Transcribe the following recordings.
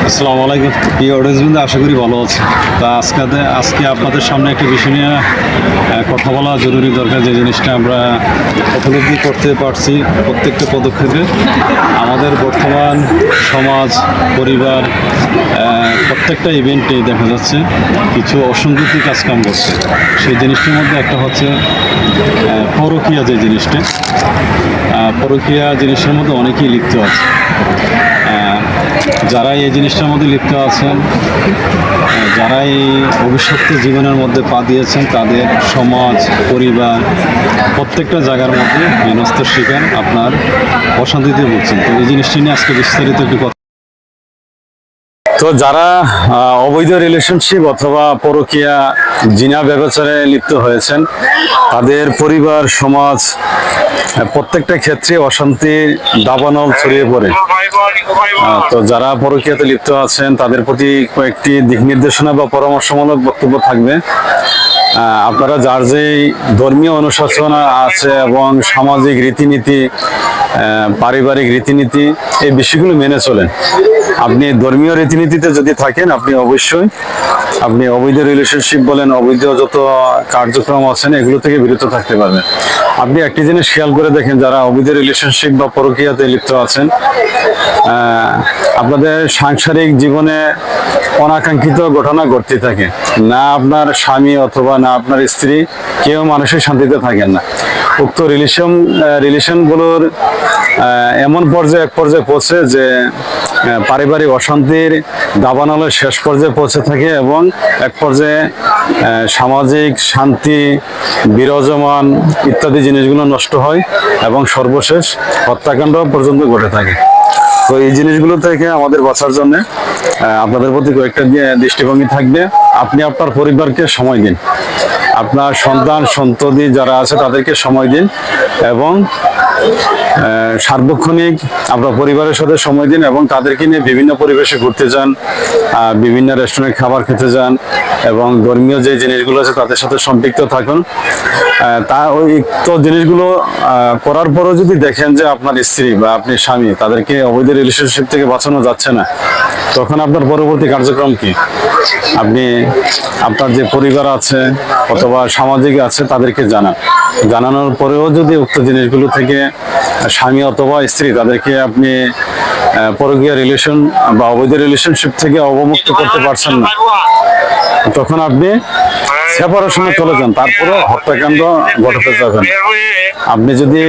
আসসালামু আলাইকুম প্রিয় অডিয়েন্সবৃন্দ, আশা করি ভালো আছে। তা আজকে আপনাদের সামনে একটা বিষয় নিয়ে কথা বলা জরুরি দরকার। যে জিনিসটা আমরা উপলব্ধি করতে পারছি প্রত্যেকটা পদক্ষেপে, আমাদের বর্তমান সমাজ পরিবার প্রত্যেকটা ইভেন্টেই দেখা যাচ্ছে কিছু অসঙ্গতি কাজকাম করছে। সেই জিনিসটির মধ্যে একটা হচ্ছে পরকীয়া। যে জিনিসটা পরকীয়া জিনিসের মধ্যে অনেকেই লিপ্ত আছে। যারা এই জিনিসটার মধ্যে লিপ্ত আছেন, যারা এই অভিশপ্ত জীবনের মধ্যে পা দিয়েছেন, তাদের সমাজ পরিবার প্রত্যেকটা জায়গার মধ্যে হেনস্থার শিকার, আপনার অশান্তিতে ভুগছেন। তো এই জিনিসটি নিয়ে আজকে বিস্তারিত একটু কথা। তো যারা অবৈধ রিলেশনশিপ অথবা পরকীয়া জিনা ব্যবচারে লিপ্ত হয়েছেন, তাদের পরিবার সমাজ প্রত্যেকটা ক্ষেত্রে অশান্তির দাবানল ছড়িয়ে পড়ে। তো যারা পরকীয়াতে লিপ্ত আছেন, তাদের প্রতি কয়েকটি দিক নির্দেশনা বা পরামর্শমূলক বক্তব্য থাকবে। আপনারা যার যেই ধর্মীয় অনুশাসন আছে এবং সামাজিক রীতিনীতি, পারিবারিক রীতিনীতি, এই বিষয়গুলো মেনে চলেন। আপনি ধর্মীয় রীতিনীতিতে যদি থাকেন, আপনি অবশ্যই অবৈধ রিলেশনশিপ বলেন, অবৈধ যত কার্যক্রম আছেন, এগুলো থেকে বিরত থাকতে পারবেন। আপনি একটি জিনিস খেয়াল করে দেখেন, যারা অবৈধ রিলেশনশিপ বা পরকীয়াতে লিপ্ত আছেন, আপনাদের সাংসারিক জীবনে অনাকাঙ্ক্ষিত ঘটনা ঘটতে থাকে। না আপনার স্বামী অথবা না আপনার স্ত্রী, কেউ মানসিক শান্তিতে থাকেন না। উক্ত রিলেশনগুলোর এমন এক পর্যায়ে পৌঁছে যে পারিবারিক অশান্তির দাবানলের শেষ পর্যায়ে পৌঁছে থাকে এবং এক পর্যায়ে সামাজিক শান্তি বিরাজমান ইত্যাদি জিনিসগুলো নষ্ট হয় এবং সর্বশেষ হত্যাকাণ্ড পর্যন্ত ঘটে থাকে। তো এই জিনিসগুলো থেকে আমাদের বাঁচার জন্য আপনাদের প্রতি কয়েকটা দৃষ্টিভঙ্গি থাকবে। আপনি আপনার পরিবারকে সময় দিন, আপনার সন্তান সন্ততি যারা আছে তাদেরকে সময় দিন এবং সার্বক্ষণিক আপনার পরিবারের সাথে সময় দিন এবং তাদেরকে নিয়ে বিভিন্ন পরিবেশে ঘুরতে যান, বিভিন্ন রেস্টুরেন্টে খাবার খেতে যান এবং ধর্মীয় যে জিনিসগুলো আছে তাদের সাথে সম্পৃক্ত থাকুন। ওই তো জিনিসগুলো করার পরও যদি দেখেন যে আপনার স্ত্রী বা আপনি স্বামী তাদেরকে অবৈধ রিলেশনশিপ থেকে বাঁচানো যাচ্ছে না, তখন আপনার পরবর্তী কার্যক্রম কি? আপনি আপনার যে পরিবার আছে অথবা সামাজিক আছে তাদেরকে জানানোর পরেও যদি উক্ত জিনিসগুলো থেকে স্বামী অথবা স্ত্রী তাদেরকে আপনি পরকীয়া রিলেশন বা অবৈধ রিলেশনশিপ থেকে অবমুক্ত করতে পারছেন না, তখন আপনি সেপারেশনে চলে যান, তারপরে হত্যাকাণ্ড ঘটাতে যাবেন। আপনি যদি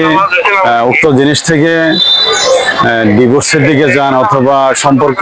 উক্ত জিনিস থেকে ডিভোর্সের দিকে যান অথবা সম্পর্ক